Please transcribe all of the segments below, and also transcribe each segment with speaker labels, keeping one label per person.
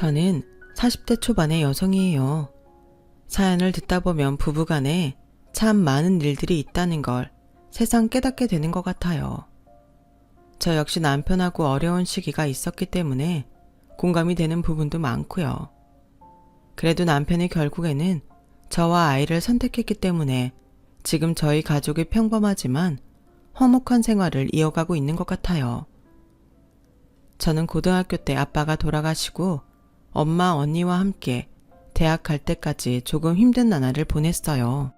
Speaker 1: 저는 40대 초반의 여성이에요. 사연을 듣다 보면 부부간에 참 많은 일들이 있다는 걸 새삼 깨닫게 되는 것 같아요. 저 역시 남편하고 어려운 시기가 있었기 때문에 공감이 되는 부분도 많고요. 그래도 남편이 결국에는 저와 아이를 선택했기 때문에 지금 저희 가족이 평범하지만 화목한 생활을 이어가고 있는 것 같아요. 저는 고등학교 때 아빠가 돌아가시고 엄마, 언니와 함께 대학 갈 때까지 조금 힘든 나날을 보냈어요.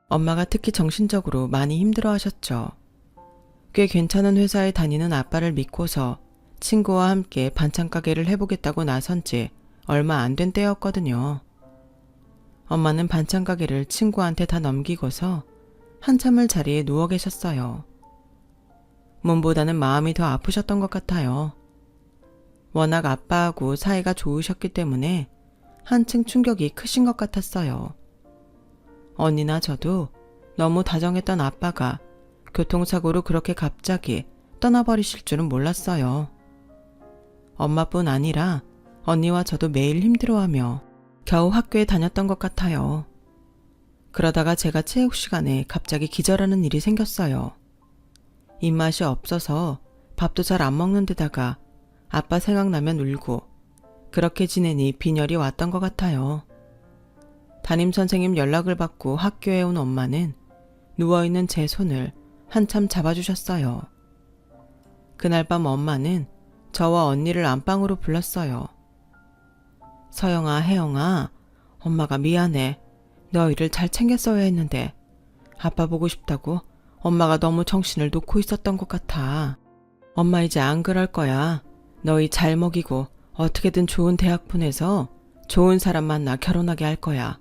Speaker 1: 엄마가 특히 정신적으로 많이 힘들어 하셨죠. 꽤 괜찮은 회사에 다니는 아빠를 믿고서 친구와 함께 반찬 가게를 해보겠다고 나선 지 얼마 안 된 때였거든요. 엄마는 반찬 가게를 친구한테 다 넘기고서 한참을 자리에 누워 계셨어요. 몸보다는 마음이 더 아프셨던 것 같아요. 워낙 아빠하고 사이가 좋으셨기 때문에 한층 충격이 크신 것 같았어요. 언니나 저도 너무 다정했던 아빠가 교통사고로 그렇게 갑자기 떠나버리실 줄은 몰랐어요. 엄마뿐 아니라 언니와 저도 매일 힘들어하며 겨우 학교에 다녔던 것 같아요. 그러다가 제가 체육 시간에 갑자기 기절하는 일이 생겼어요. 입맛이 없어서 밥도 잘 안 먹는 데다가 아빠 생각나면 울고 그렇게 지내니 빈혈이 왔던 것 같아요. 담임선생님 연락을 받고 학교에 온 엄마는 누워있는 제 손을 한참 잡아주셨어요. 그날 밤 엄마는 저와 언니를 안방으로 불렀어요. 서영아, 혜영아, 엄마가 미안해. 너희를 잘 챙겼어야 했는데 아빠 보고 싶다고 엄마가 너무 정신을 놓고 있었던 것 같아. 엄마 이제 안 그럴 거야. 너희 잘 먹이고 어떻게든 좋은 대학 보내서 좋은 사람 만나 결혼하게 할 거야.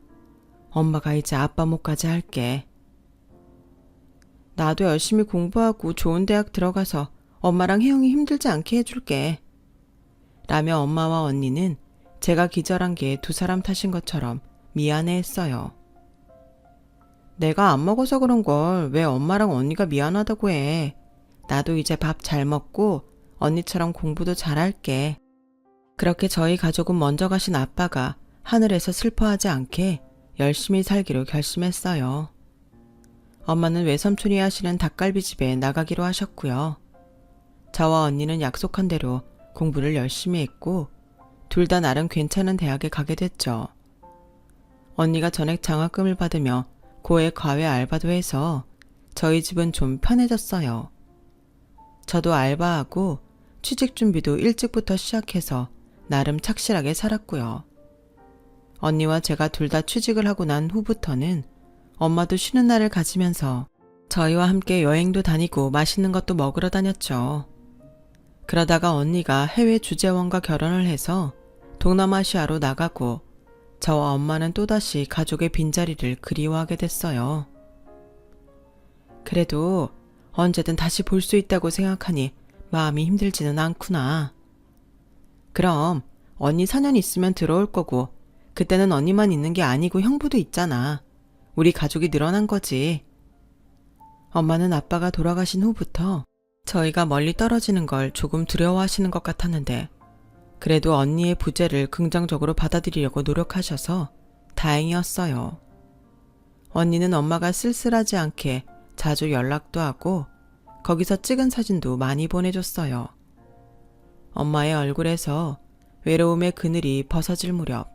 Speaker 1: 엄마가 이제 아빠 몫까지 할게. 나도 열심히 공부하고 좋은 대학 들어가서 엄마랑 혜영이 힘들지 않게 해줄게. 라며 엄마와 언니는 제가 기절한 게 두 사람 탓인 것처럼 미안해했어요. 내가 안 먹어서 그런 걸 왜 엄마랑 언니가 미안하다고 해. 나도 이제 밥 잘 먹고 언니처럼 공부도 잘할게. 그렇게 저희 가족은 먼저 가신 아빠가 하늘에서 슬퍼하지 않게 열심히 살기로 결심했어요. 엄마는 외삼촌이 하시는 닭갈비집에 나가기로 하셨고요. 저와 언니는 약속한 대로 공부를 열심히 했고 둘 다 나름 괜찮은 대학에 가게 됐죠. 언니가 전액 장학금을 받으며 고액 과외 알바도 해서 저희 집은 좀 편해졌어요. 저도 알바하고 취직 준비도 일찍부터 시작해서 나름 착실하게 살았고요. 언니와 제가 둘 다 취직을 하고 난 후부터는 엄마도 쉬는 날을 가지면서 저희와 함께 여행도 다니고 맛있는 것도 먹으러 다녔죠. 그러다가 언니가 해외 주재원과 결혼을 해서 동남아시아로 나가고 저와 엄마는 또다시 가족의 빈자리를 그리워하게 됐어요. 그래도 언제든 다시 볼 수 있다고 생각하니 마음이 힘들지는 않구나. 그럼 언니 4년 있으면 들어올 거고 그때는 언니만 있는 게 아니고 형부도 있잖아. 우리 가족이 늘어난 거지. 엄마는 아빠가 돌아가신 후부터 저희가 멀리 떨어지는 걸 조금 두려워하시는 것 같았는데 그래도 언니의 부재를 긍정적으로 받아들이려고 노력하셔서 다행이었어요. 언니는 엄마가 쓸쓸하지 않게 자주 연락도 하고 거기서 찍은 사진도 많이 보내줬어요. 엄마의 얼굴에서 외로움의 그늘이 벗어질 무렵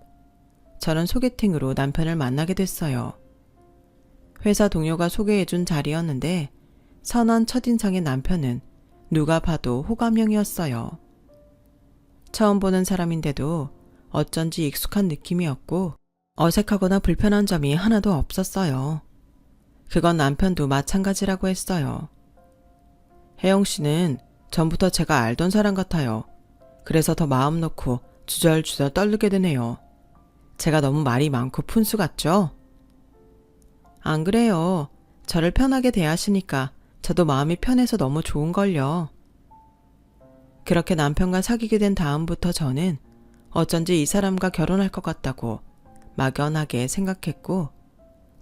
Speaker 1: 저는 소개팅으로 남편을 만나게 됐어요. 회사 동료가 소개해준 자리였는데 선한 첫인상의 남편은 누가 봐도 호감형이었어요. 처음 보는 사람인데도 어쩐지 익숙한 느낌이었고 어색하거나 불편한 점이 하나도 없었어요. 그건 남편도 마찬가지라고 했어요. 혜영 씨는 전부터 제가 알던 사람 같아요. 그래서 더 마음 놓고 주절주절 떨리게 되네요. 제가 너무 말이 많고 푼수 같죠? 안 그래요. 저를 편하게 대하시니까 저도 마음이 편해서 너무 좋은걸요. 그렇게 남편과 사귀게 된 다음부터 저는 어쩐지 이 사람과 결혼할 것 같다고 막연하게 생각했고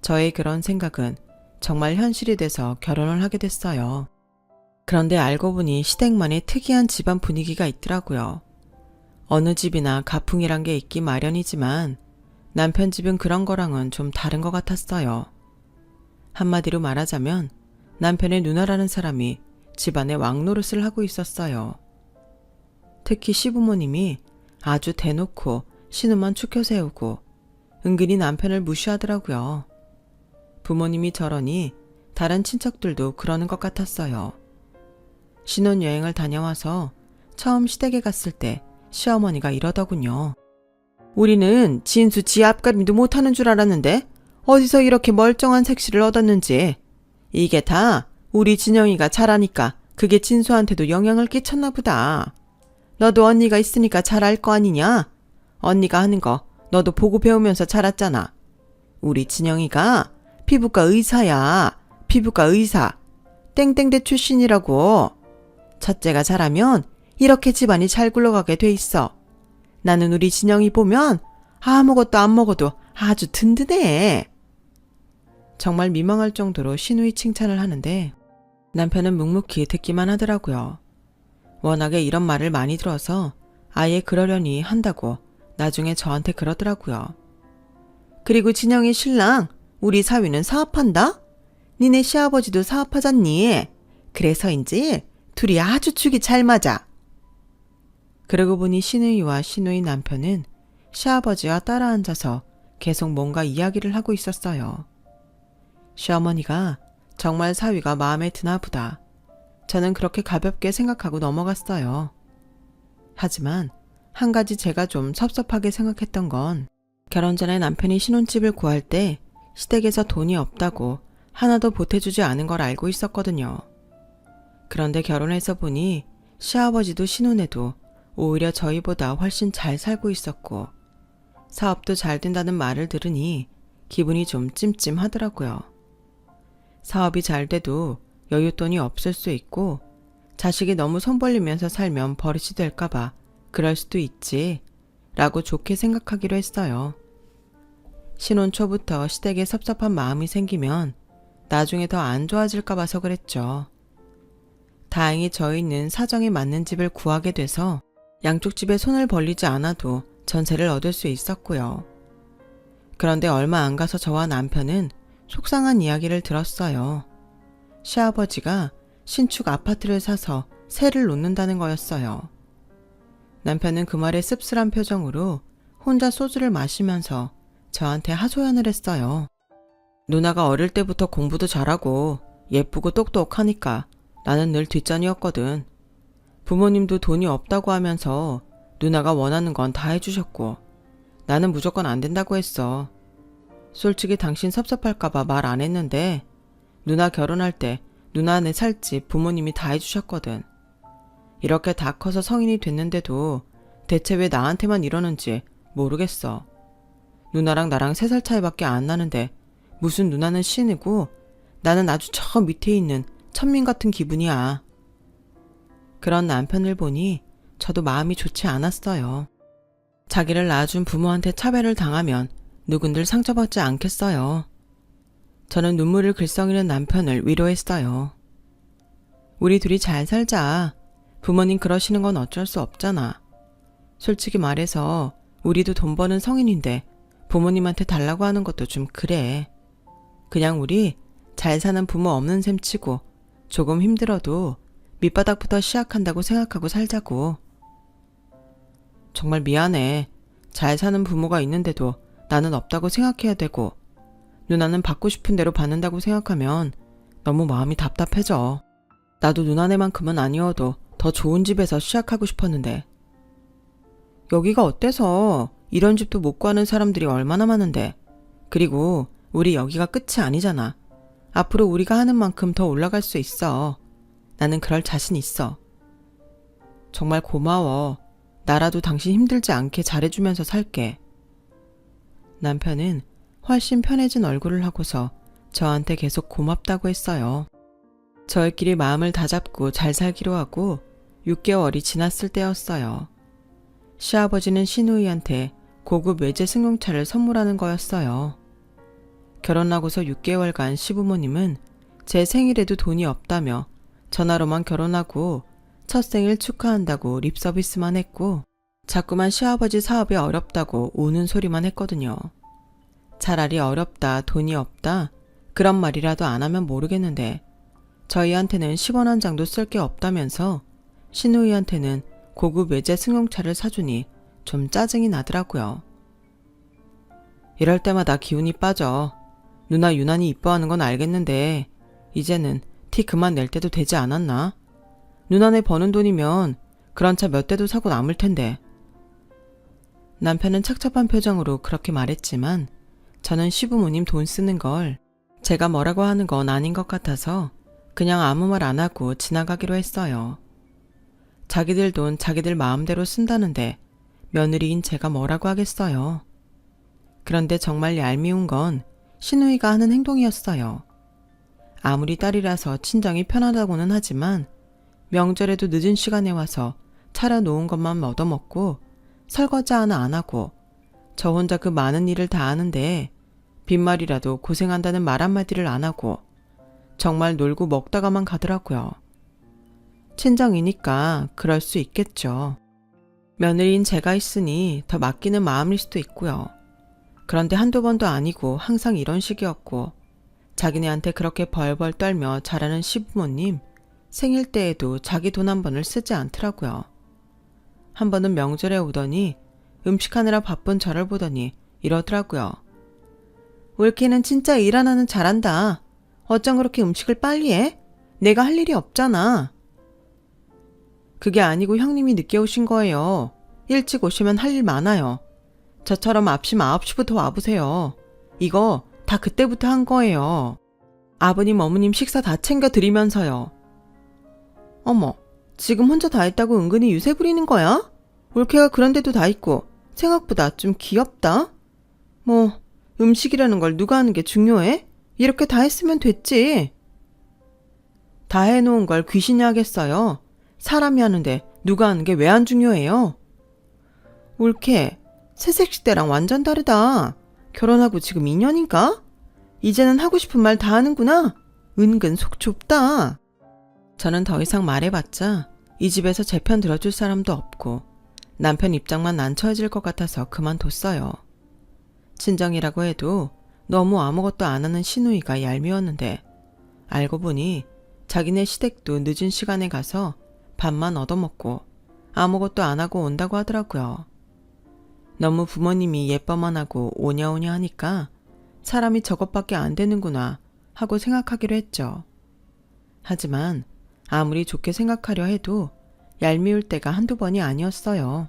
Speaker 1: 저의 그런 생각은 정말 현실이 돼서 결혼을 하게 됐어요. 그런데 알고 보니 시댁만의 특이한 집안 분위기가 있더라고요. 어느 집이나 가풍이란 게 있기 마련이지만 남편 집은 그런 거랑은 좀 다른 것 같았어요. 한마디로 말하자면 남편의 누나라는 사람이 집안의 왕노릇을 하고 있었어요. 특히 시부모님이 아주 대놓고 신우만 추켜 세우고 은근히 남편을 무시하더라고요. 부모님이 저러니 다른 친척들도 그러는 것 같았어요. 신혼여행을 다녀와서 처음 시댁에 갔을 때 시어머니가 이러더군요. 우리는 진수 지 앞가림도 못하는 줄 알았는데 어디서 이렇게 멀쩡한 색시를 얻었는지. 이게 다 우리 진영이가 잘하니까 그게 진수한테도 영향을 끼쳤나 보다. 너도 언니가 있으니까 잘 알 거 아니냐? 언니가 하는 거 너도 보고 배우면서 자랐잖아. 우리 진영이가 피부과 의사야. 피부과 의사. 땡땡대 출신이라고. 첫째가 잘하면 이렇게 집안이 잘 굴러가게 돼 있어. 나는 우리 진영이 보면 아무것도 안 먹어도 아주 든든해. 정말 민망할 정도로 신우이 칭찬을 하는데 남편은 묵묵히 듣기만 하더라고요. 워낙에 이런 말을 많이 들어서 아예 그러려니 한다고 나중에 저한테 그러더라고요. 그리고 진영이 신랑 우리 사위는 사업한다? 니네 시아버지도 사업하잖니? 그래서인지 둘이 아주 축이 잘 맞아. 그러고 보니 신우이와 신우이 남편은 시아버지와 따라 앉아서 계속 뭔가 이야기를 하고 있었어요. 시어머니가 정말 사위가 마음에 드나 보다. 저는 그렇게 가볍게 생각하고 넘어갔어요. 하지만 한 가지 제가 좀 섭섭하게 생각했던 건 결혼 전에 남편이 신혼집을 구할 때 시댁에서 돈이 없다고 하나도 보태주지 않은 걸 알고 있었거든요. 그런데 결혼해서 보니 시아버지도 신혼에도 오히려 저희보다 훨씬 잘 살고 있었고 사업도 잘 된다는 말을 들으니 기분이 좀 찜찜하더라고요. 사업이 잘 돼도 여윳돈이 없을 수 있고 자식이 너무 손 벌리면서 살면 버릇이 될까봐 그럴 수도 있지 라고 좋게 생각하기로 했어요. 신혼 초부터 시댁에 섭섭한 마음이 생기면 나중에 더 안 좋아질까 봐서 그랬죠. 다행히 저희는 사정이 맞는 집을 구하게 돼서 양쪽 집에 손을 벌리지 않아도 전세를 얻을 수 있었고요. 그런데 얼마 안 가서 저와 남편은 속상한 이야기를 들었어요. 시아버지가 신축 아파트를 사서 세를 놓는다는 거였어요. 남편은 그 말에 씁쓸한 표정으로 혼자 소주를 마시면서 저한테 하소연을 했어요. 누나가 어릴 때부터 공부도 잘하고 예쁘고 똑똑하니까 나는 늘 뒷전이었거든. 부모님도 돈이 없다고 하면서 누나가 원하는 건 다 해주셨고 나는 무조건 안 된다고 했어. 솔직히 당신 섭섭할까봐 말 안 했는데 누나 결혼할 때 누나네 살 집 부모님이 다 해주셨거든. 이렇게 다 커서 성인이 됐는데도 대체 왜 나한테만 이러는지 모르겠어. 누나랑 나랑 3살 차이밖에 안 나는데 무슨 누나는 신이고 나는 아주 저 밑에 있는 천민 같은 기분이야. 그런 남편을 보니 저도 마음이 좋지 않았어요. 자기를 낳아준 부모한테 차별을 당하면 누군들 상처받지 않겠어요. 저는 눈물을 글썽이는 남편을 위로했어요. 우리 둘이 잘 살자. 부모님 그러시는 건 어쩔 수 없잖아. 솔직히 말해서 우리도 돈 버는 성인인데 부모님한테 달라고 하는 것도 좀 그래. 그냥 우리 잘 사는 부모 없는 셈 치고 조금 힘들어도 밑바닥부터 시작한다고 생각하고 살자고. 정말 미안해. 잘 사는 부모가 있는데도 나는 없다고 생각해야 되고 누나는 받고 싶은 대로 받는다고 생각하면 너무 마음이 답답해져. 나도 누나네만큼은 아니어도 더 좋은 집에서 시작하고 싶었는데 여기가 어때서 이런 집도 못 구하는 사람들이 얼마나 많은데. 그리고 우리 여기가 끝이 아니잖아. 앞으로 우리가 하는 만큼 더 올라갈 수 있어. 나는 그럴 자신 있어. 정말 고마워. 나라도 당신 힘들지 않게 잘해주면서 살게. 남편은 훨씬 편해진 얼굴을 하고서 저한테 계속 고맙다고 했어요. 저희끼리 마음을 다잡고 잘 살기로 하고 6개월이 지났을 때였어요. 시아버지는 신우이한테 고급 외제 승용차를 선물하는 거였어요. 결혼하고서 6개월간 시부모님은 제 생일에도 돈이 없다며 전화로만 결혼하고 첫 생일 축하한다고 립서비스만 했고 자꾸만 시아버지 사업이 어렵다고 우는 소리만 했거든요. 차라리 어렵다, 돈이 없다 그런 말이라도 안 하면 모르겠는데 저희한테는 10원 한 장도 쓸 게 없다면서 신우이한테는 고급 외제 승용차를 사주니 좀 짜증이 나더라고요. 이럴 때마다 기운이 빠져. 누나 유난히 이뻐하는 건 알겠는데 이제는 티 그만 낼 때도 되지 않았나? 누나네 버는 돈이면 그런 차 몇 대도 사고 남을 텐데. 남편은 착잡한 표정으로 그렇게 말했지만 저는 시부모님 돈 쓰는 걸 제가 뭐라고 하는 건 아닌 것 같아서 그냥 아무 말 안 하고 지나가기로 했어요. 자기들 돈 자기들 마음대로 쓴다는데 며느리인 제가 뭐라고 하겠어요. 그런데 정말 얄미운 건 신우이가 하는 행동이었어요. 아무리 딸이라서 친정이 편하다고는 하지만 명절에도 늦은 시간에 와서 차려놓은 것만 얻어먹고 설거지 하나 안 하고 저 혼자 그 많은 일을 다 하는데 빈말이라도 고생한다는 말 한마디를 안 하고 정말 놀고 먹다가만 가더라고요. 친정이니까 그럴 수 있겠죠. 며느리인 제가 있으니 더 맡기는 마음일 수도 있고요. 그런데 한두 번도 아니고 항상 이런 식이었고 자기네한테 그렇게 벌벌 떨며 자라는 시부모님 생일 때에도 자기 돈 한 번을 쓰지 않더라고요. 한 번은 명절에 오더니 음식하느라 바쁜 저를 보더니 이러더라고요. 올케는 진짜 일 하나는 잘한다. 어쩜 그렇게 음식을 빨리 해? 내가 할 일이 없잖아. 그게 아니고 형님이 늦게 오신 거예요. 일찍 오시면 할 일 많아요. 저처럼 아침 9시부터 와보세요. 이거 다 그때부터 한 거예요. 아버님 어머님 식사 다 챙겨 드리면서요. 어머, 지금 혼자 다 했다고 은근히 유세 부리는 거야? 올케가 그런데도 다 있고 생각보다 좀 귀엽다. 뭐 음식이라는 걸 누가 하는 게 중요해? 이렇게 다 했으면 됐지. 다 해놓은 걸 귀신이 하겠어요. 사람이 하는데 누가 하는 게 왜 안 중요해요? 올케, 새색시 때랑 완전 다르다. 결혼하고 지금 2년인가? 이제는 하고 싶은 말 다 하는구나. 은근 속 좁다. 저는 더 이상 말해봤자 이 집에서 제 편 들어줄 사람도 없고 남편 입장만 난처해질 것 같아서 그만뒀어요. 친정이라고 해도 너무 아무것도 안 하는 시누이가 얄미웠는데 알고 보니 자기네 시댁도 늦은 시간에 가서 밥만 얻어먹고 아무것도 안 하고 온다고 하더라고요. 너무 부모님이 예뻐만 하고 오냐오냐 하니까 사람이 저것밖에 안 되는구나 하고 생각하기로 했죠. 하지만 아무리 좋게 생각하려 해도 얄미울 때가 한두 번이 아니었어요.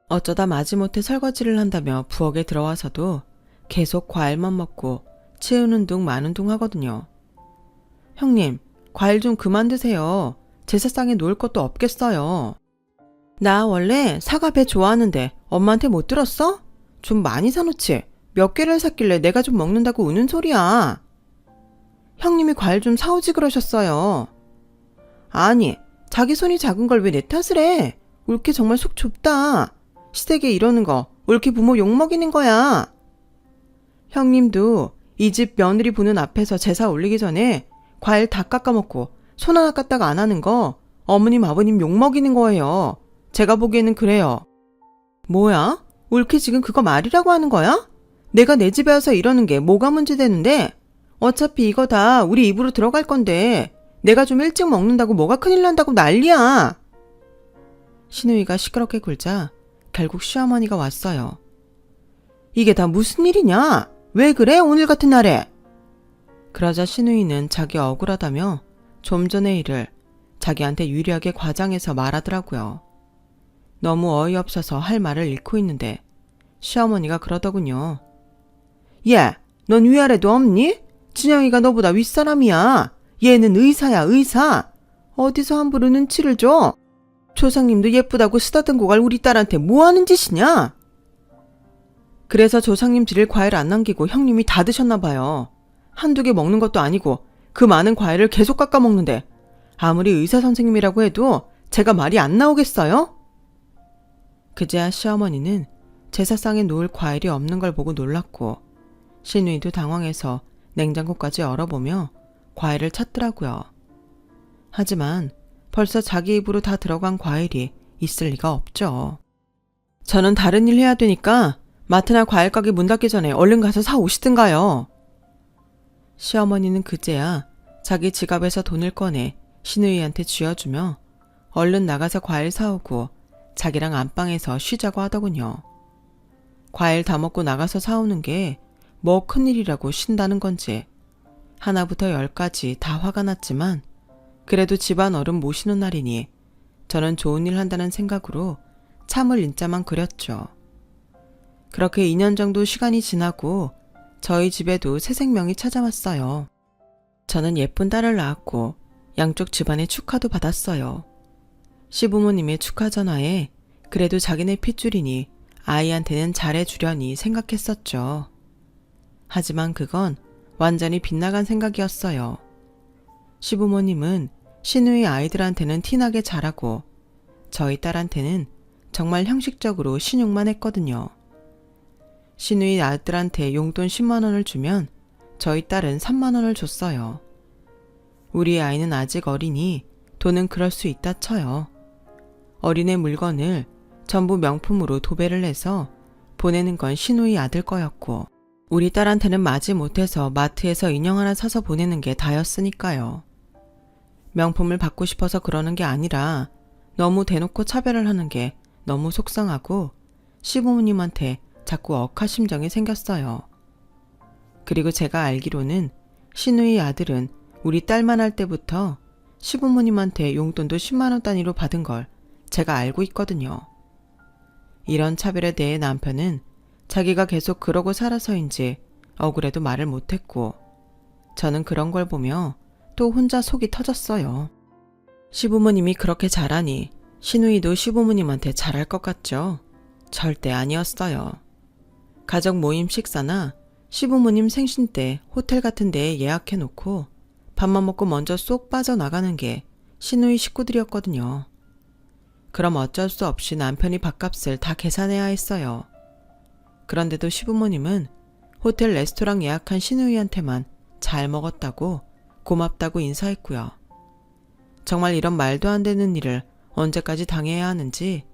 Speaker 1: 어쩌다 마지못해 설거지를 한다며 부엌에 들어와서도 계속 과일만 먹고 치우는 둥 마는 둥 하거든요. 형님, 과일 좀 그만 드세요. 제사상에 놓을 것도 없겠어요. 나 원래 사과 배 좋아하는데 엄마한테 못 들었어? 좀 많이 사놓지. 몇 개를 샀길래 내가 좀 먹는다고 우는 소리야. 형님이 과일 좀 사오지 그러셨어요. 아니, 자기 손이 작은 걸 왜 내 탓을 해? 올케 정말 속 좁다. 시댁에 이러는 거 올케 부모 욕먹이는 거야. 형님도 이 집 며느리 보는 앞에서 제사 올리기 전에 과일 다 깎아먹고 손 하나 까딱 안 하는 거 어머님 아버님 욕먹이는 거예요. 제가 보기에는 그래요. 뭐야? 올케 지금 그거 말이라고 하는 거야? 내가 내 집에 와서 이러는 게 뭐가 문제되는데? 어차피 이거 다 우리 입으로 들어갈 건데 내가 좀 일찍 먹는다고 뭐가 큰일 난다고 난리야. 시누이가 시끄럽게 굴자 결국 시어머니가 왔어요. 이게 다 무슨 일이냐? 왜 그래 오늘 같은 날에? 그러자 시누이는 자기 억울하다며 좀 전의 일을 자기한테 유리하게 과장해서 말하더라고요. 너무 어이없어서 할 말을 잃고 있는데 시어머니가 그러더군요. 야, 넌 위아래도 없니? 진영이가 너보다 윗사람이야. 얘는 의사야, 의사. 어디서 함부로 눈치를 줘? 조상님도 예쁘다고 쓰다듬고 갈 우리 딸한테 뭐 하는 짓이냐? 그래서 조상님 드릴 과일 안 남기고 형님이 다 드셨나 봐요. 한두 개 먹는 것도 아니고 그 많은 과일을 계속 깎아 먹는데 아무리 의사 선생님이라고 해도 제가 말이 안 나오겠어요? 그제야 시어머니는 제사상에 놓을 과일이 없는 걸 보고 놀랐고 시누이도 당황해서 냉장고까지 열어보며 과일을 찾더라고요. 하지만 벌써 자기 입으로 다 들어간 과일이 있을 리가 없죠. 저는 다른 일 해야 되니까 마트나 과일 가게 문 닫기 전에 얼른 가서 사 오시든가요. 시어머니는 그제야 자기 지갑에서 돈을 꺼내 신우이한테 쥐어주며 얼른 나가서 과일 사오고 자기랑 안방에서 쉬자고 하더군요. 과일 다 먹고 나가서 사오는 게 뭐 큰일이라고 쉰다는 건지 하나부터 10까지 다 화가 났지만 그래도 집안 어른 모시는 날이니 저는 좋은 일 한다는 생각으로 참을 인자만 그렸죠. 그렇게 2년 정도 시간이 지나고 저희 집에도 새 생명이 찾아왔어요. 저는 예쁜 딸을 낳았고 양쪽 집안의 축하도 받았어요. 시부모님의 축하 전화에 그래도 자기네 핏줄이니 아이한테는 잘해주려니 생각했었죠. 하지만 그건 완전히 빗나간 생각이었어요. 시부모님은 시누이 아이들한테는 티나게 잘하고 저희 딸한테는 정말 형식적으로 신용만 했거든요. 시누이 아들한테 용돈 10만 원을 주면 저희 딸은 3만 원을 줬어요. 우리 아이는 아직 어리니 돈은 그럴 수 있다 쳐요. 어린애 물건을 전부 명품으로 도배를 해서 보내는 건 시누이 아들 거였고 우리 딸한테는 마지 못해서 마트에서 인형 하나 사서 보내는 게 다였으니까요. 명품을 받고 싶어서 그러는 게 아니라 너무 대놓고 차별을 하는 게 너무 속상하고 시부모님한테 자꾸 억하심정이 생겼어요. 그리고 제가 알기로는 시누이 아들은 우리 딸만 할 때부터 시부모님한테 용돈도 10만 원 단위로 받은 걸 제가 알고 있거든요. 이런 차별에 대해 남편은 자기가 계속 그러고 살아서인지 억울해도 말을 못했고 저는 그런 걸 보며 또 혼자 속이 터졌어요. 시부모님이 그렇게 잘하니 시누이도 시부모님한테 잘할 것 같죠? 절대 아니었어요. 가족 모임 식사나 시부모님 생신 때 호텔 같은 데에 예약해놓고 밥만 먹고 먼저 쏙 빠져나가는 게 시누이 식구들이었거든요. 그럼 어쩔 수 없이 남편이 밥값을 다 계산해야 했어요. 그런데도 시부모님은 호텔 레스토랑 예약한 시누이한테만 잘 먹었다고 고맙다고 인사했고요. 정말 이런 말도 안 되는 일을 언제까지 당해야 하는지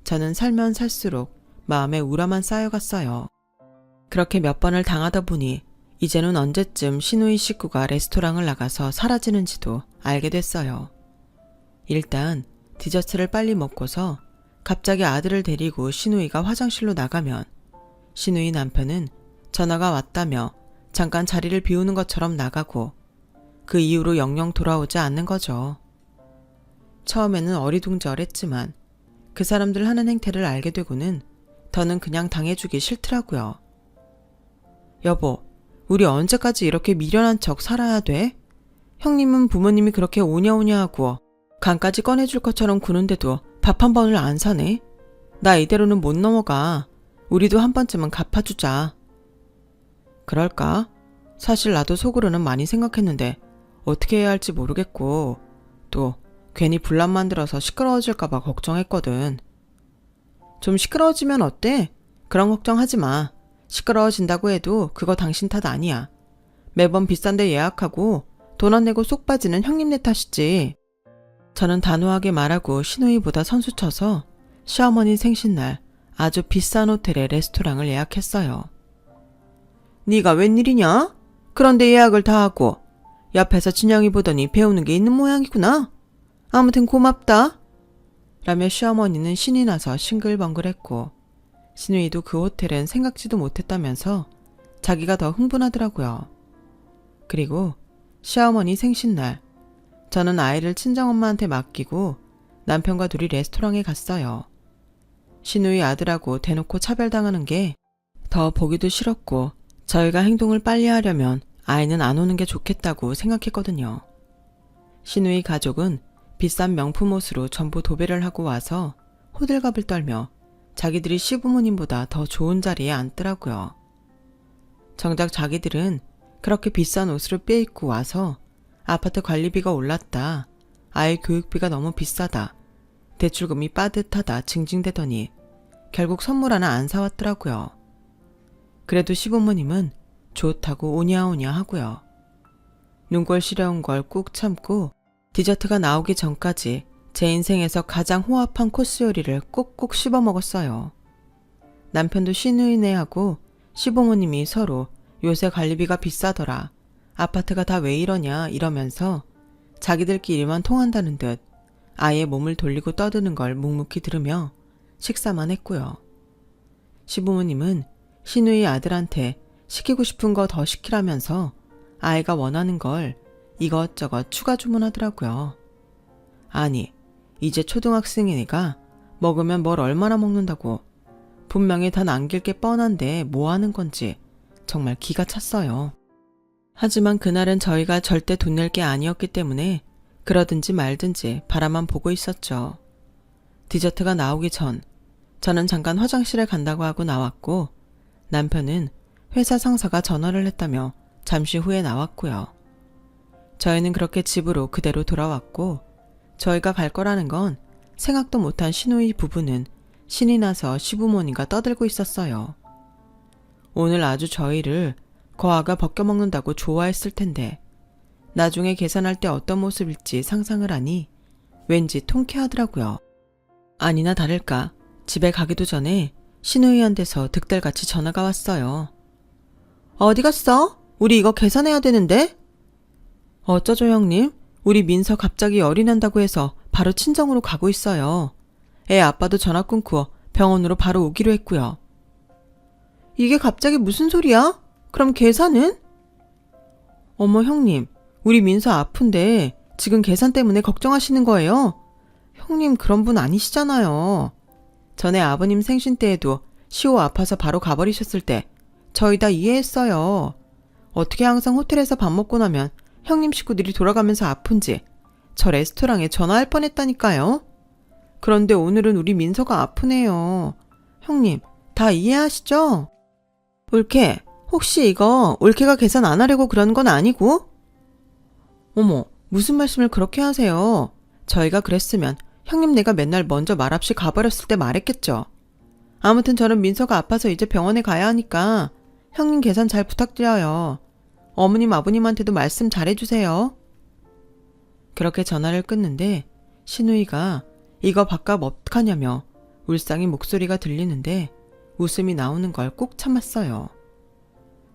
Speaker 1: 저는 살면 살수록 마음에 우라만 쌓여갔어요. 그렇게 몇 번을 당하다 보니 이제는 언제쯤 시누이 식구가 레스토랑을 나가서 사라지는지도 알게 됐어요. 일단 디저트를 빨리 먹고서 갑자기 아들을 데리고 시누이가 화장실로 나가면 시누이 남편은 전화가 왔다며 잠깐 자리를 비우는 것처럼 나가고 그 이후로 영영 돌아오지 않는 거죠. 처음에는 어리둥절했지만 그 사람들 하는 행태를 알게 되고는 더는 그냥 당해주기 싫더라고요. 여보, 우리 언제까지 이렇게 미련한 척 살아야 돼? 형님은 부모님이 그렇게 오냐오냐 하고 간까지 꺼내줄 것처럼 구는데도 밥 한 번을 안 사네? 나 이대로는 못 넘어가. 우리도 한 번쯤은 갚아주자. 그럴까? 사실 나도 속으로는 많이 생각했는데 어떻게 해야 할지 모르겠고 또 괜히 분란 만들어서 시끄러워질까봐 걱정했거든. 좀 시끄러워지면 어때? 그런 걱정하지 마. 시끄러워진다고 해도 그거 당신 탓 아니야. 매번 비싼데 예약하고 돈 안 내고 쏙 빠지는 형님네 탓이지. 저는 단호하게 말하고 시누이보다 선수쳐서 시어머니 생신날 아주 비싼 호텔에 레스토랑을 예약했어요. 네가 웬일이냐? 그런데 예약을 다 하고 옆에서 진영이 보더니 배우는 게 있는 모양이구나. 아무튼 고맙다. 라며 시어머니는 신이 나서 싱글벙글했고 시누이도 그 호텔은 생각지도 못했다면서 자기가 더 흥분하더라고요. 그리고 시어머니 생신날 저는 아이를 친정엄마한테 맡기고 남편과 둘이 레스토랑에 갔어요. 시누이 아들하고 대놓고 차별당하는 게 더 보기도 싫었고 저희가 행동을 빨리 하려면 아이는 안 오는 게 좋겠다고 생각했거든요. 시누이 가족은 비싼 명품 옷으로 전부 도배를 하고 와서 호들갑을 떨며 자기들이 시부모님보다 더 좋은 자리에 앉더라고요. 정작 자기들은 그렇게 비싼 옷을 빼입고 와서 아파트 관리비가 올랐다, 아이 교육비가 너무 비싸다, 대출금이 빠듯하다 징징대더니 결국 선물 하나 안 사왔더라고요. 그래도 시부모님은 좋다고 오냐오냐 하고요. 눈꼴 시려운 걸 꾹 참고 디저트가 나오기 전까지 제 인생에서 가장 호합한 코스 요리를 꼭꼭 씹어 먹었어요. 남편도 시누이네하고 시부모님이 서로 요새 관리비가 비싸더라. 아파트가 다 왜 이러냐 이러면서 자기들끼리만 통한다는 듯 아예 몸을 돌리고 떠드는 걸 묵묵히 들으며 식사만 했고요. 시부모님은 시누이 아들한테 시키고 싶은 거 더 시키라면서 아이가 원하는 걸 이것저것 추가 주문하더라고요. 아니, 이제 초등학생인 애가 먹으면 뭘 얼마나 먹는다고. 분명히 다 남길 게 뻔한데 뭐 하는 건지 정말 기가 찼어요. 하지만 그날은 저희가 절대 돈 낼 게 아니었기 때문에 그러든지 말든지 바라만 보고 있었죠. 디저트가 나오기 전 저는 잠깐 화장실에 간다고 하고 나왔고 남편은 회사 상사가 전화를 했다며 잠시 후에 나왔고요. 저희는 그렇게 집으로 그대로 돌아왔고 저희가 갈 거라는 건 생각도 못한 시누이 부부는 신이 나서 시부모님과 떠들고 있었어요. 오늘 아주 저희를 거아가 벗겨먹는다고 좋아했을 텐데 나중에 계산할 때 어떤 모습일지 상상을 하니 왠지 통쾌하더라고요. 아니나 다를까 집에 가기도 전에 시누이한테서 득달같이 전화가 왔어요. 어디 갔어? 우리 이거 계산해야 되는데? 어쩌죠 형님? 우리 민서 갑자기 열이 난다고 해서 바로 친정으로 가고 있어요. 애 아빠도 전화 끊고 병원으로 바로 오기로 했고요. 이게 갑자기 무슨 소리야? 그럼 계산은? 어머 형님, 우리 민서 아픈데 지금 계산 때문에 걱정하시는 거예요? 형님 그런 분 아니시잖아요. 전에 아버님 생신 때에도 시호 아파서 바로 가버리셨을 때 저희 다 이해했어요. 어떻게 항상 호텔에서 밥 먹고 나면 형님 식구들이 돌아가면서 아픈지 저 레스토랑에 전화할 뻔했다니까요. 그런데 오늘은 우리 민서가 아프네요. 형님 다 이해하시죠? 올케, 혹시 이거 올케가 계산 안 하려고 그런 건 아니고? 어머, 무슨 말씀을 그렇게 하세요? 저희가 그랬으면 형님 내가 맨날 먼저 말없이 가버렸을 때 말했겠죠. 아무튼 저는 민서가 아파서 이제 병원에 가야 하니까 형님 계산 잘 부탁드려요. 어머님 아버님한테도 말씀 잘해주세요. 그렇게 전화를 끊는데 시누이가 이거 밥값 어떡하냐며 울상이 목소리가 들리는데 웃음이 나오는 걸 꾹 참았어요.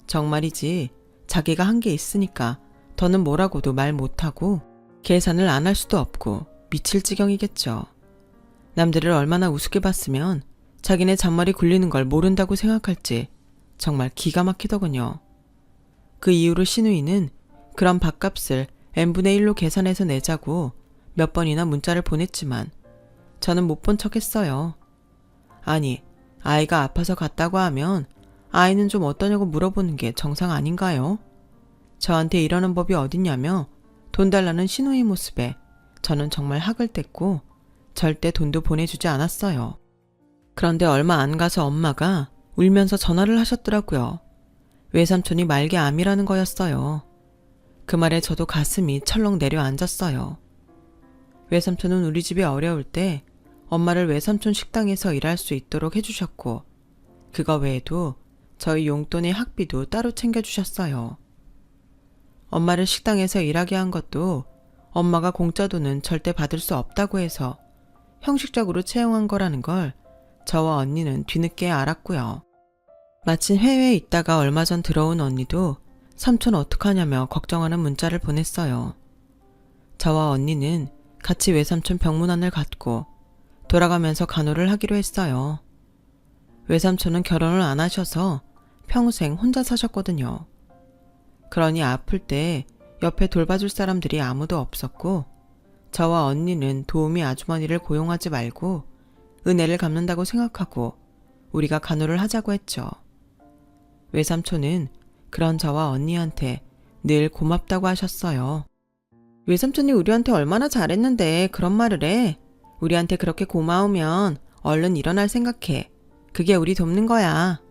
Speaker 1: 정말이지 자기가 한 게 있으니까 더는 뭐라고도 말 못하고 계산을 안 할 수도 없고 미칠 지경이겠죠. 남들을 얼마나 우습게 봤으면 자기네 잔머리 굴리는 걸 모른다고 생각할지 정말 기가 막히더군요. 그 이후로 시누이는 그런 밥값을 n분의 1로 계산해서 내자고 몇 번이나 문자를 보냈지만 저는 못 본 척 했어요. 아니, 아이가 아파서 갔다고 하면 아이는 좀 어떠냐고 물어보는 게 정상 아닌가요? 저한테 이러는 법이 어딨냐며 돈 달라는 시누이 모습에 저는 정말 학을 뗐고 절대 돈도 보내주지 않았어요. 그런데 얼마 안 가서 엄마가 울면서 전화를 하셨더라고요. 외삼촌이 말기 암이라는 거였어요. 그 말에 저도 가슴이 철렁 내려앉았어요. 외삼촌은 우리 집이 어려울 때 엄마를 외삼촌 식당에서 일할 수 있도록 해주셨고 그거 외에도 저희 용돈의 학비도 따로 챙겨주셨어요. 엄마를 식당에서 일하게 한 것도 엄마가 공짜 돈은 절대 받을 수 없다고 해서 형식적으로 채용한 거라는 걸 저와 언니는 뒤늦게 알았고요. 마침 해외에 있다가 얼마 전 들어온 언니도 삼촌 어떡하냐며 걱정하는 문자를 보냈어요. 저와 언니는 같이 외삼촌 병문안을 갔고 돌아가면서 간호를 하기로 했어요. 외삼촌은 결혼을 안 하셔서 평생 혼자 사셨거든요. 그러니 아플 때 옆에 돌봐줄 사람들이 아무도 없었고 저와 언니는 도우미 아주머니를 고용하지 말고 은혜를 갚는다고 생각하고 우리가 간호를 하자고 했죠. 외삼촌은 그런 저와 언니한테 늘 고맙다고 하셨어요. 외삼촌이 우리한테 얼마나 잘했는데 그런 말을 해. 우리한테 그렇게 고마우면 얼른 일어날 생각해. 그게 우리 돕는 거야.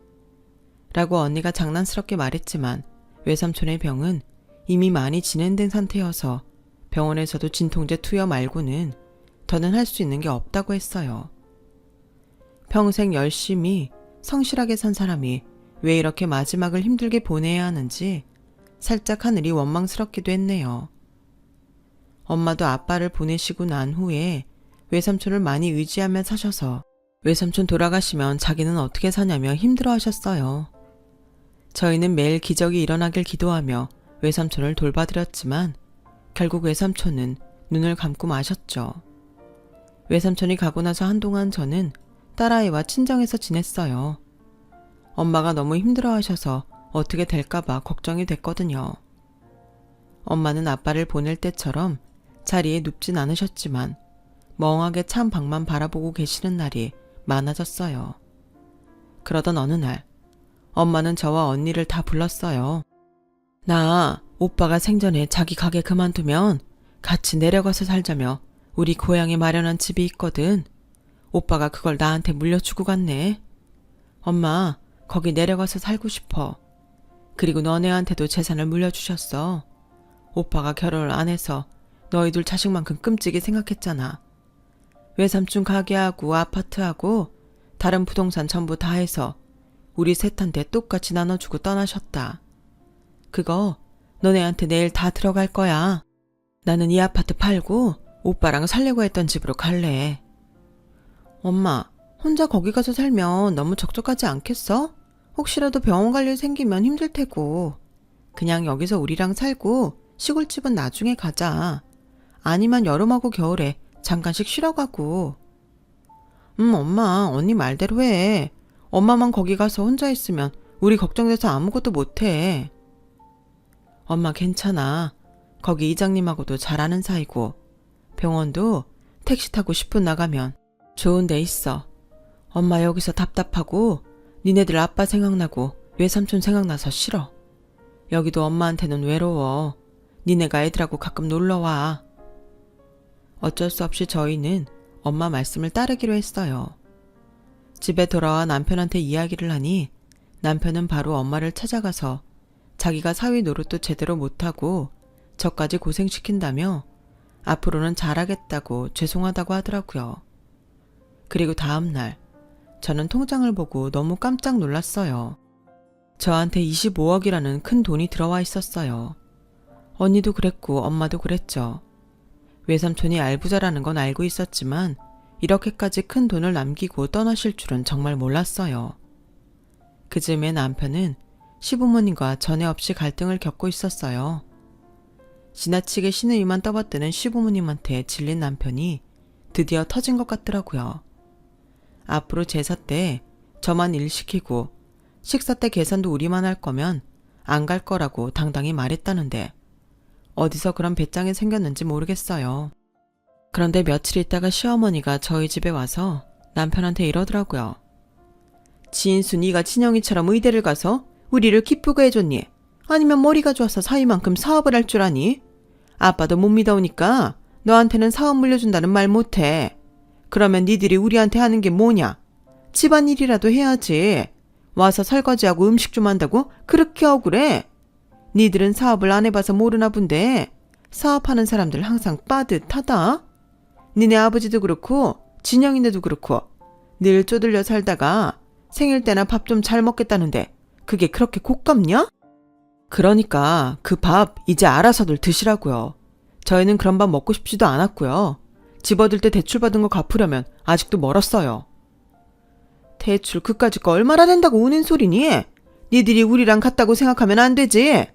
Speaker 1: 라고 언니가 장난스럽게 말했지만 외삼촌의 병은 이미 많이 진행된 상태여서 병원에서도 진통제 투여 말고는 더는 할 수 있는 게 없다고 했어요. 평생 열심히 성실하게 산 사람이 왜 이렇게 마지막을 힘들게 보내야 하는지 살짝 하늘이 원망스럽기도 했네요. 엄마도 아빠를 보내시고 난 후에 외삼촌을 많이 의지하며 사셔서 외삼촌 돌아가시면 자기는 어떻게 사냐며 힘들어하셨어요. 저희는 매일 기적이 일어나길 기도하며 외삼촌을 돌봐드렸지만 결국 외삼촌은 눈을 감고 마셨죠. 외삼촌이 가고 나서 한동안 저는 딸아이와 친정에서 지냈어요. 엄마가 너무 힘들어하셔서 어떻게 될까봐 걱정이 됐거든요. 엄마는 아빠를 보낼 때처럼 자리에 눕진 않으셨지만 멍하게 찬 방만 바라보고 계시는 날이 많아졌어요. 그러던 어느 날 엄마는 저와 언니를 다 불렀어요. 나 오빠가 생전에 자기 가게 그만두면 같이 내려가서 살자며 우리 고향에 마련한 집이 있거든. 오빠가 그걸 나한테 물려주고 갔네. 엄마, 거기 내려가서 살고 싶어. 그리고 너네한테도 재산을 물려주셨어. 오빠가 결혼을 안 해서 너희들 자식만큼 끔찍이 생각했잖아. 외삼촌 가게하고 아파트하고 다른 부동산 전부 다 해서 우리 셋한테 똑같이 나눠주고 떠나셨다. 그거 너네한테 내일 다 들어갈 거야. 나는 이 아파트 팔고 오빠랑 살려고 했던 집으로 갈래. 엄마, 혼자 거기 가서 살면 너무 적적하지 않겠어? 혹시라도 병원 갈 일 생기면 힘들 테고. 그냥 여기서 우리랑 살고 시골집은 나중에 가자. 아니면 여름하고 겨울에 잠깐씩 쉬러 가고. 엄마, 언니 말대로 해. 엄마만 거기 가서 혼자 있으면 우리 걱정돼서 아무것도 못해. 엄마 괜찮아. 거기 이장님하고도 잘 아는 사이고 병원도 택시 타고 10분 나가면 좋은 데 있어. 엄마 여기서 답답하고 니네들 아빠 생각나고 외삼촌 생각나서 싫어. 여기도 엄마한테는 외로워. 니네가 애들하고 가끔 놀러와. 어쩔 수 없이 저희는 엄마 말씀을 따르기로 했어요. 집에 돌아와 남편한테 이야기를 하니 남편은 바로 엄마를 찾아가서 자기가 사위 노릇도 제대로 못하고 저까지 고생시킨다며 앞으로는 잘하겠다고 죄송하다고 하더라고요. 그리고 다음날 저는 통장을 보고 너무 깜짝 놀랐어요. 저한테 25억이라는 큰 돈이 들어와 있었어요. 언니도 그랬고 엄마도 그랬죠. 외삼촌이 알부자라는 건 알고 있었지만 이렇게까지 큰 돈을 남기고 떠나실 줄은 정말 몰랐어요. 그 즈음에 남편은 시부모님과 전에 없이 갈등을 겪고 있었어요. 지나치게 시누이만 떠받드는 시부모님한테 질린 남편이 드디어 터진 것 같더라고요. 앞으로 제사 때 저만 일 시키고 식사 때 계산도 우리만 할 거면 안 갈 거라고 당당히 말했다는데 어디서 그런 배짱이 생겼는지 모르겠어요. 그런데 며칠 있다가 시어머니가 저희 집에 와서 남편한테 이러더라고요. 진수 네가 친영이처럼 의대를 가서 우리를 기쁘게 해줬니? 아니면 머리가 좋아서 사위만큼 사업을 할 줄 아니? 아빠도 못 믿어오니까 너한테는 사업 물려준다는 말 못해. 그러면 니들이 우리한테 하는 게 뭐냐? 집안일이라도 해야지. 와서 설거지하고 음식 좀 한다고 그렇게 억울해? 니들은 사업을 안 해봐서 모르나 본데 사업하는 사람들 항상 빠듯하다. 니네 아버지도 그렇고 진영이네도 그렇고 늘 쪼들려 살다가 생일 때나 밥 좀 잘 먹겠다는데 그게 그렇게 곶감냐? 그러니까 그 밥 이제 알아서들 드시라고요. 저희는 그런 밥 먹고 싶지도 않았고요. 집 얻을 때 대출 받은 거 갚으려면 아직도 멀었어요. 대출 그까짓 거 얼마나 된다고 우는 소리니? 니들이 우리랑 같다고 생각하면 안 되지.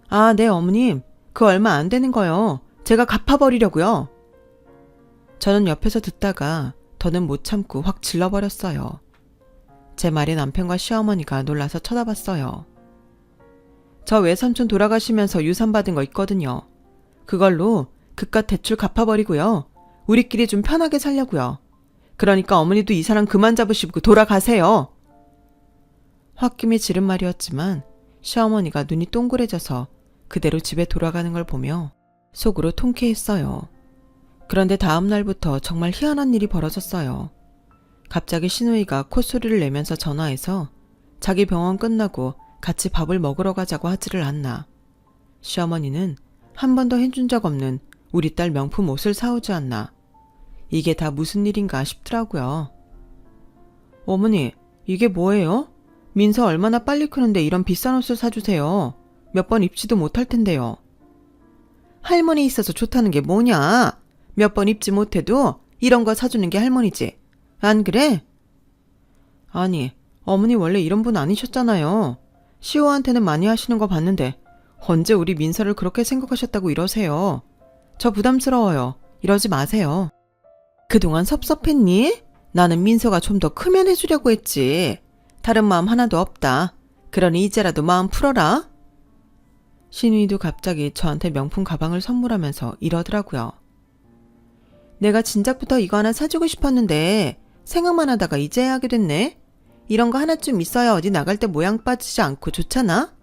Speaker 1: 아, 네 어머님. 그 얼마 안 되는 거요. 제가 갚아버리려고요. 저는 옆에서 듣다가 더는 못 참고 확 질러버렸어요. 제 말에 남편과 시어머니가 놀라서 쳐다봤어요. 저 외삼촌 돌아가시면서 유산 받은 거 있거든요. 그걸로 그깟 대출 갚아버리고요. 우리끼리 좀 편하게 살려고요. 그러니까 어머니도 이 사람 그만 잡으시고 돌아가세요. 홧김에 지른 말이었지만 시어머니가 눈이 동그래져서 그대로 집에 돌아가는 걸 보며 속으로 통쾌했어요. 그런데 다음 날부터 정말 희한한 일이 벌어졌어요. 갑자기 시누이가 콧소리를 내면서 전화해서 자기 병원 끝나고 같이 밥을 먹으러 가자고 하지를 않나. 시어머니는 한 번도 해준 적 없는 우리 딸 명품 옷을 사오지 않나. 이게 다 무슨 일인가 싶더라고요. 어머니, 이게 뭐예요? 민서 얼마나 빨리 크는데 이런 비싼 옷을 사주세요. 몇 번 입지도 못할 텐데요. 할머니 있어서 좋다는 게 뭐냐? 몇 번 입지 못해도 이런 거 사주는 게 할머니지. 안 그래? 아니, 어머니 원래 이런 분 아니셨잖아요. 시호한테는 많이 하시는 거 봤는데 언제 우리 민서를 그렇게 생각하셨다고 이러세요. 저 부담스러워요. 이러지 마세요. 그동안 섭섭했니? 나는 민서가 좀 더 크면 해주려고 했지. 다른 마음 하나도 없다. 그러니 이제라도 마음 풀어라. 신우이도 갑자기 저한테 명품 가방을 선물하면서 이러더라고요. 내가 진작부터 이거 하나 사주고 싶었는데 생각만 하다가 이제야 하게 됐네. 이런 거 하나쯤 있어야 어디 나갈 때 모양 빠지지 않고 좋잖아?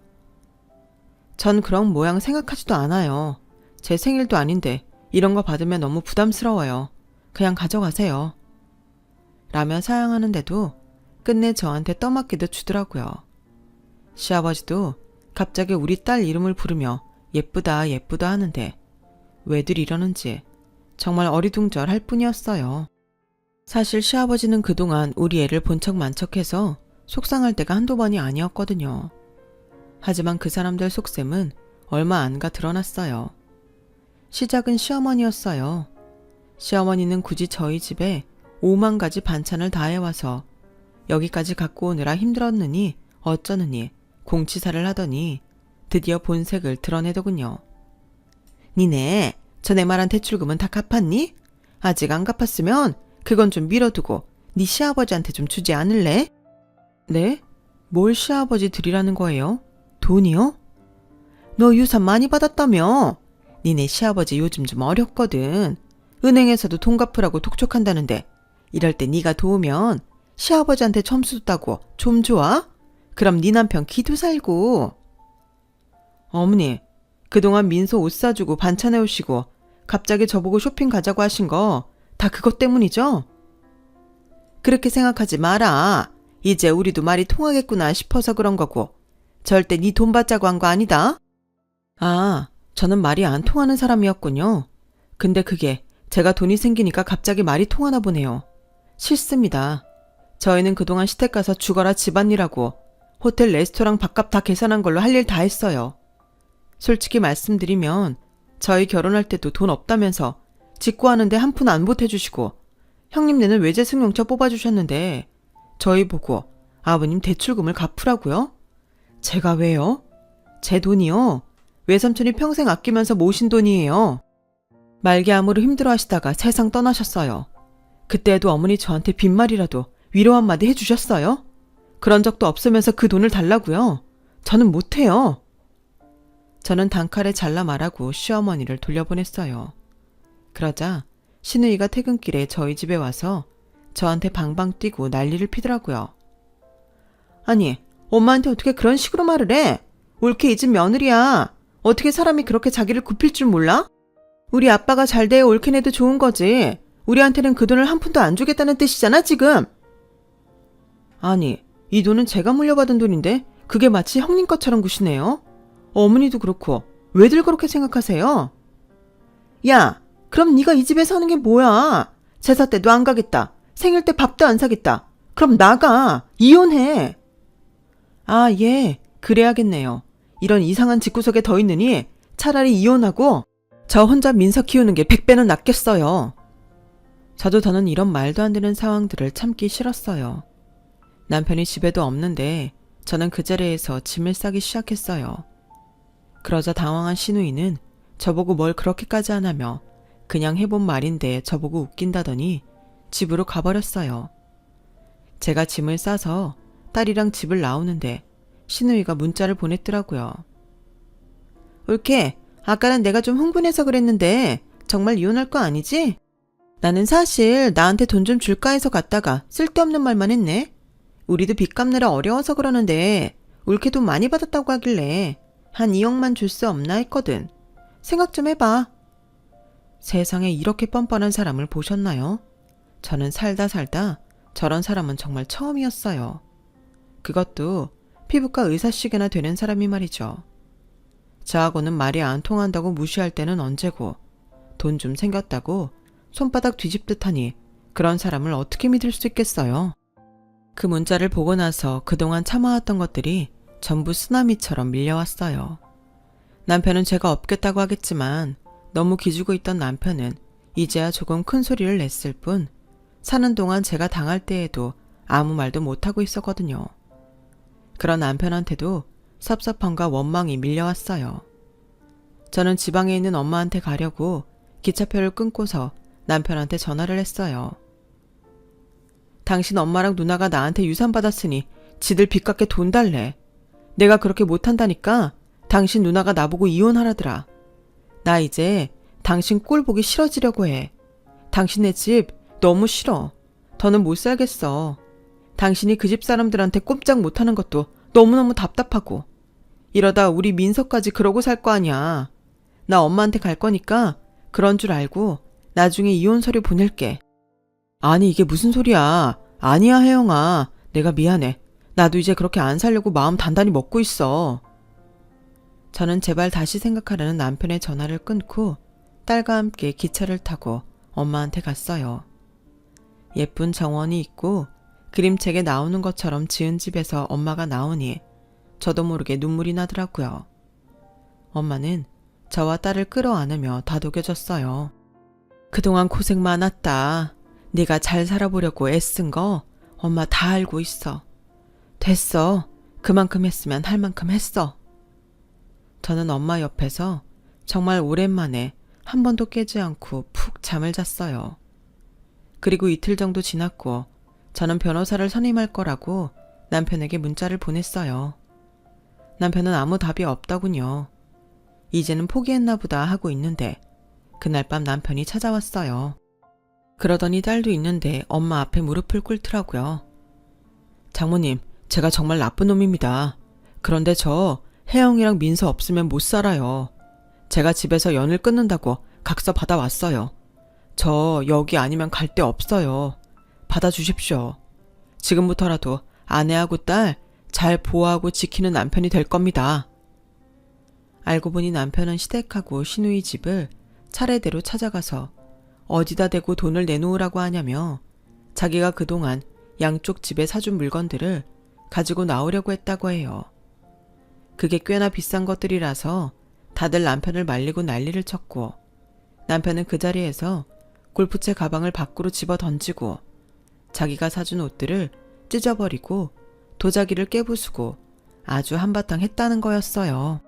Speaker 1: 전 그런 모양 생각하지도 않아요. 제 생일도 아닌데 이런 거 받으면 너무 부담스러워요. 그냥 가져가세요. 라며 사양하는데도 끝내 저한테 떠맡기도 주더라고요. 시아버지도 갑자기 우리 딸 이름을 부르며 예쁘다 예쁘다 하는데 왜들 이러는지 정말 어리둥절할 뿐이었어요. 사실 시아버지는 그동안 우리 애를 본 척 만척해서 속상할 때가 한두 번이 아니었거든요. 하지만 그 사람들 속셈은 얼마 안 가 드러났어요. 시작은 시어머니였어요. 시어머니는 굳이 저희 집에 5만 가지 반찬을 다 해와서 여기까지 갖고 오느라 힘들었느니 어쩌느니 공치사를 하더니 드디어 본색을 드러내더군요. 니네 전에 말한 대출금은 다 갚았니? 아직 안 갚았으면 그건 좀 미뤄두고 네 시아버지한테 좀 주지 않을래? 네? 뭘 시아버지 드리라는 거예요? 돈이요? 너 유산 많이 받았다며? 니네 시아버지 요즘 좀 어렵거든. 은행에서도 돈 갚으라고 독촉한다는데 이럴 때 네가 도우면 시아버지한테 점수 줬다고 좀 좋아? 그럼 네 남편 기도 살고. 어머니, 그동안 민서 옷 사주고 반찬 해오시고 갑자기 저보고 쇼핑 가자고 하신 거 다 그것 때문이죠? 그렇게 생각하지 마라. 이제 우리도 말이 통하겠구나 싶어서 그런 거고 절대 네 돈 받자고 한 거 아니다. 아, 저는 말이 안 통하는 사람이었군요. 근데 그게 제가 돈이 생기니까 갑자기 말이 통하나 보네요. 싫습니다. 저희는 그동안 시댁 가서 죽어라 집안일하고 호텔 레스토랑 밥값 다 계산한 걸로 할 일 다 했어요. 솔직히 말씀드리면 저희 결혼할 때도 돈 없다면서 직구하는데 한 푼 안 보태주시고 형님네는 외제 승용차 뽑아주셨는데 저희 보고 아버님 대출금을 갚으라고요? 제가 왜요? 제 돈이요? 외삼촌이 평생 아끼면서 모신 돈이에요. 말기암으로 힘들어하시다가 세상 떠나셨어요. 그때에도 어머니 저한테 빈말이라도 위로 한마디 해주셨어요? 그런 적도 없으면서 그 돈을 달라고요? 저는 못해요. 저는 단칼에 잘라 말하고 시어머니를 돌려보냈어요. 그러자 신우이가 퇴근길에 저희 집에 와서 저한테 방방 뛰고 난리를 피더라고요. 아니, 엄마한테 어떻게 그런 식으로 말을 해? 옳게 잊은 며느리야. 어떻게 사람이 그렇게 자기를 굽힐 줄 몰라? 우리 아빠가 잘 돼야 옳게 내도 좋은 거지. 우리한테는 그 돈을 한 푼도 안 주겠다는 뜻이잖아, 지금. 아니, 이 돈은 제가 물려받은 돈인데 그게 마치 형님 것처럼 구시네요. 어머니도 그렇고 왜들 그렇게 생각하세요? 야, 그럼 네가 이 집에 사는 게 뭐야? 제사 때도 안 가겠다. 생일 때 밥도 안 사겠다. 그럼 나가. 이혼해. 아, 예. 그래야겠네요. 이런 이상한 집구석에 더 있느니 차라리 이혼하고 저 혼자 민서 키우는 게 100배는 낫겠어요. 저도 더는 이런 말도 안 되는 상황들을 참기 싫었어요. 남편이 집에도 없는데 저는 그 자리에서 짐을 싸기 시작했어요. 그러자 당황한 시누이는 저보고 뭘 그렇게까지 하냐며 그냥 해본 말인데 저보고 웃긴다더니 집으로 가버렸어요. 제가 짐을 싸서 딸이랑 집을 나오는데 시누이가 문자를 보냈더라고요. 옳게, 아까는 내가 좀 흥분해서 그랬는데 정말 이혼할 거 아니지? 나는 사실 나한테 돈 좀 줄까 해서 갔다가 쓸데없는 말만 했네. 우리도 빚 갚느라 어려워서 그러는데 옳게 돈 많이 받았다고 하길래 한 2억만 줄 수 없나 했거든. 생각 좀 해봐. 세상에 이렇게 뻔뻔한 사람을 보셨나요? 저는 살다 저런 사람은 정말 처음이었어요. 그것도 피부과 의사시계나 되는 사람이 말이죠. 저하고는 말이 안 통한다고 무시할 때는 언제고 돈 좀 생겼다고 손바닥 뒤집듯 하니 그런 사람을 어떻게 믿을 수 있겠어요? 그 문자를 보고 나서 그동안 참아왔던 것들이 전부 쓰나미처럼 밀려왔어요. 남편은 제가 없겠다고 하겠지만 너무 기죽어 있던 남편은 이제야 조금 큰 소리를 냈을 뿐 사는 동안 제가 당할 때에도 아무 말도 못하고 있었거든요. 그런 남편한테도 섭섭함과 원망이 밀려왔어요. 저는 지방에 있는 엄마한테 가려고 기차표를 끊고서 남편한테 전화를 했어요. 당신 엄마랑 누나가 나한테 유산 받았으니 지들 빚 갚게 돈 달래. 내가 그렇게 못한다니까 당신 누나가 나보고 이혼하라더라. 나 이제 당신 꼴 보기 싫어지려고 해. 당신네 집 너무 싫어. 더는 못 살겠어. 당신이 그 집 사람들한테 꼼짝 못하는 것도 너무너무 답답하고. 이러다 우리 민서까지 그러고 살 거 아니야. 나 엄마한테 갈 거니까 그런 줄 알고 나중에 이혼 서류 보낼게. 아니 이게 무슨 소리야. 아니야 혜영아. 내가 미안해. 나도 이제 그렇게 안 살려고 마음 단단히 먹고 있어. 저는 제발 다시 생각하려는 남편의 전화를 끊고 딸과 함께 기차를 타고 엄마한테 갔어요. 예쁜 정원이 있고 그림책에 나오는 것처럼 지은 집에서 엄마가 나오니 저도 모르게 눈물이 나더라고요. 엄마는 저와 딸을 끌어안으며 다독여줬어요. 그동안 고생 많았다. 네가 잘 살아보려고 애쓴 거 엄마 다 알고 있어. 됐어. 그만큼 했으면 할 만큼 했어. 저는 엄마 옆에서 정말 오랜만에 한 번도 깨지 않고 푹 잠을 잤어요. 그리고 이틀 정도 지났고 저는 변호사를 선임할 거라고 남편에게 문자를 보냈어요. 남편은 아무 답이 없더군요. 이제는 포기했나 보다 하고 있는데 그날 밤 남편이 찾아왔어요. 그러더니 딸도 있는데 엄마 앞에 무릎을 꿇더라고요. 장모님, 제가 정말 나쁜 놈입니다. 그런데 저 혜영이랑 민서 없으면 못 살아요. 제가 집에서 연을 끊는다고 각서 받아왔어요. 저 여기 아니면 갈 데 없어요. 받아주십시오. 지금부터라도 아내하고 딸 잘 보호하고 지키는 남편이 될 겁니다. 알고 보니 남편은 시댁하고 시누이 집을 차례대로 찾아가서 어디다 대고 돈을 내놓으라고 하냐며 자기가 그동안 양쪽 집에 사준 물건들을 가지고 나오려고 했다고 해요. 그게 꽤나 비싼 것들이라서 다들 남편을 말리고 난리를 쳤고 남편은 그 자리에서 골프채 가방을 밖으로 집어 던지고 자기가 사준 옷들을 찢어버리고 도자기를 깨부수고 아주 한바탕 했다는 거였어요.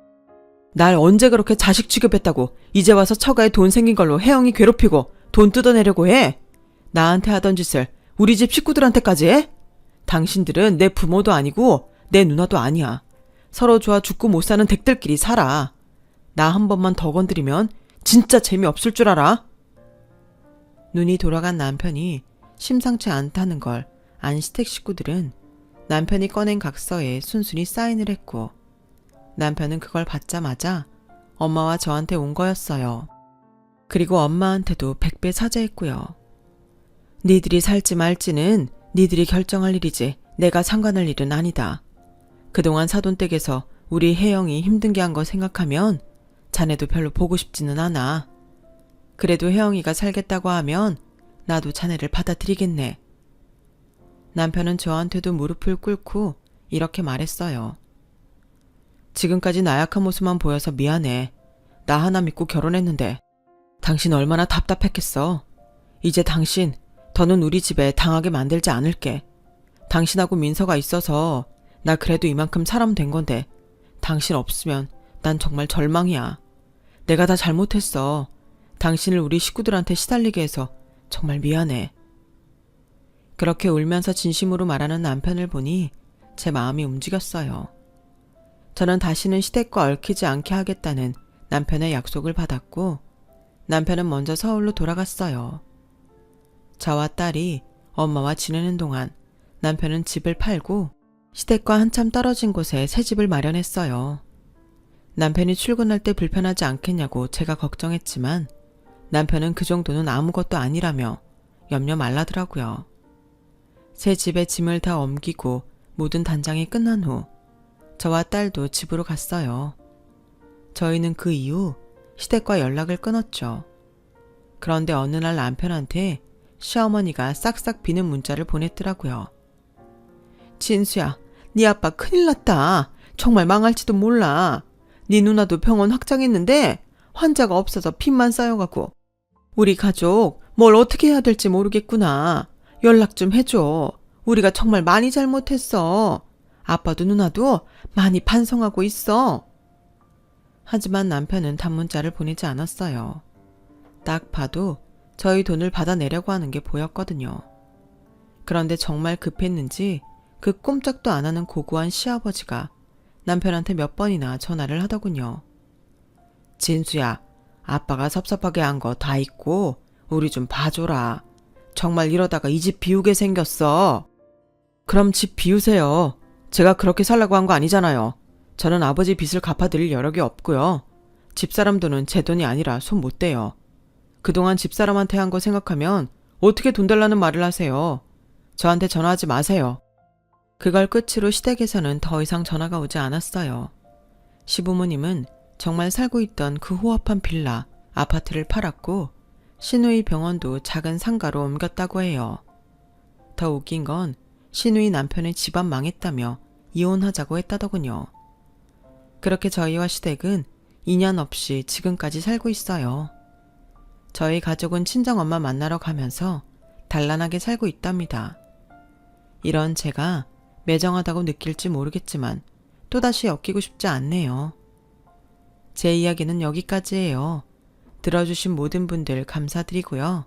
Speaker 1: 날 언제 그렇게 자식 취급했다고 이제 와서 처가에 돈 생긴 걸로 혜영이 괴롭히고 돈 뜯어내려고 해? 나한테 하던 짓을 우리 집 식구들한테까지 해? 당신들은 내 부모도 아니고 내 누나도 아니야. 서로 좋아 죽고 못 사는 댁들끼리 살아. 나 한 번만 더 건드리면 진짜 재미없을 줄 알아? 눈이 돌아간 남편이 심상치 않다는 걸 안 시댁 식구들은 남편이 꺼낸 각서에 순순히 사인을 했고 남편은 그걸 받자마자 엄마와 저한테 온 거였어요. 그리고 엄마한테도 100배 사죄했고요. 니들이 살지 말지는 니들이 결정할 일이지 내가 상관할 일은 아니다. 그동안 사돈댁에서 우리 혜영이 힘든게 한 거 생각하면 자네도 별로 보고 싶지는 않아. 그래도 혜영이가 살겠다고 하면 나도 자네를 받아들이겠네. 남편은 저한테도 무릎을 꿇고 이렇게 말했어요. 지금까지 나약한 모습만 보여서 미안해. 나 하나 믿고 결혼했는데 당신 얼마나 답답했겠어. 이제 당신 더는 우리 집에 당하게 만들지 않을게. 당신하고 민서가 있어서 나 그래도 이만큼 사람 된 건데 당신 없으면 난 정말 절망이야. 내가 다 잘못했어. 당신을 우리 식구들한테 시달리게 해서 정말 미안해. 그렇게 울면서 진심으로 말하는 남편을 보니 제 마음이 움직였어요. 저는 다시는 시댁과 얽히지 않게 하겠다는 남편의 약속을 받았고 남편은 먼저 서울로 돌아갔어요. 저와 딸이 엄마와 지내는 동안 남편은 집을 팔고 시댁과 한참 떨어진 곳에 새 집을 마련했어요. 남편이 출근할 때 불편하지 않겠냐고 제가 걱정했지만 남편은 그 정도는 아무것도 아니라며 염려 말라더라고요. 새 집에 짐을 다 옮기고 모든 단장이 끝난 후 저와 딸도 집으로 갔어요. 저희는 그 이후 시댁과 연락을 끊었죠. 그런데 어느 날 남편한테 시어머니가 싹싹 비는 문자를 보냈더라고요. 진수야, 네 아빠 큰일 났다. 정말 망할지도 몰라. 네 누나도 병원 확장했는데 환자가 없어서 빚만 쌓여가고 우리 가족 뭘 어떻게 해야 될지 모르겠구나. 연락 좀 해줘. 우리가 정말 많이 잘못했어. 아빠도 누나도 많이 반성하고 있어. 하지만 남편은 단문자를 보내지 않았어요. 딱 봐도 저희 돈을 받아내려고 하는 게 보였거든요. 그런데 정말 급했는지 그 꼼짝도 안 하는 고고한 시아버지가 남편한테 몇 번이나 전화를 하더군요. 진수야, 아빠가 섭섭하게 한 거 다 있고 우리 좀 봐줘라. 정말 이러다가 이 집 비우게 생겼어. 그럼 집 비우세요. 제가 그렇게 살라고 한 거 아니잖아요. 저는 아버지 빚을 갚아드릴 여력이 없고요. 집사람 돈은 제 돈이 아니라 손 못 대요. 그동안 집사람한테 한 거 생각하면 어떻게 돈 달라는 말을 하세요. 저한테 전화하지 마세요. 그걸 끝으로 시댁에서는 더 이상 전화가 오지 않았어요. 시부모님은 정말 살고 있던 그 호합한 빌라, 아파트를 팔았고 시누이 병원도 작은 상가로 옮겼다고 해요. 더 웃긴 건 시누이 남편의 집안 망했다며 이혼하자고 했다더군요. 그렇게 저희와 시댁은 인연 없이 지금까지 살고 있어요. 저희 가족은 친정엄마 만나러 가면서 단란하게 살고 있답니다. 이런 제가 매정하다고 느낄지 모르겠지만 또다시 엮이고 싶지 않네요. 제 이야기는 여기까지예요. 들어주신 모든 분들 감사드리고요.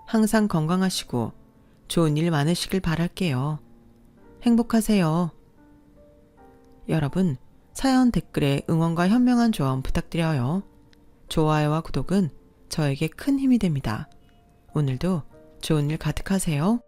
Speaker 1: 항상 건강하시고 좋은 일 많으시길 바랄게요. 행복하세요. 여러분, 사연 댓글에 응원과 현명한 조언 부탁드려요. 좋아요와 구독은 저에게 큰 힘이 됩니다. 오늘도 좋은 일 가득하세요.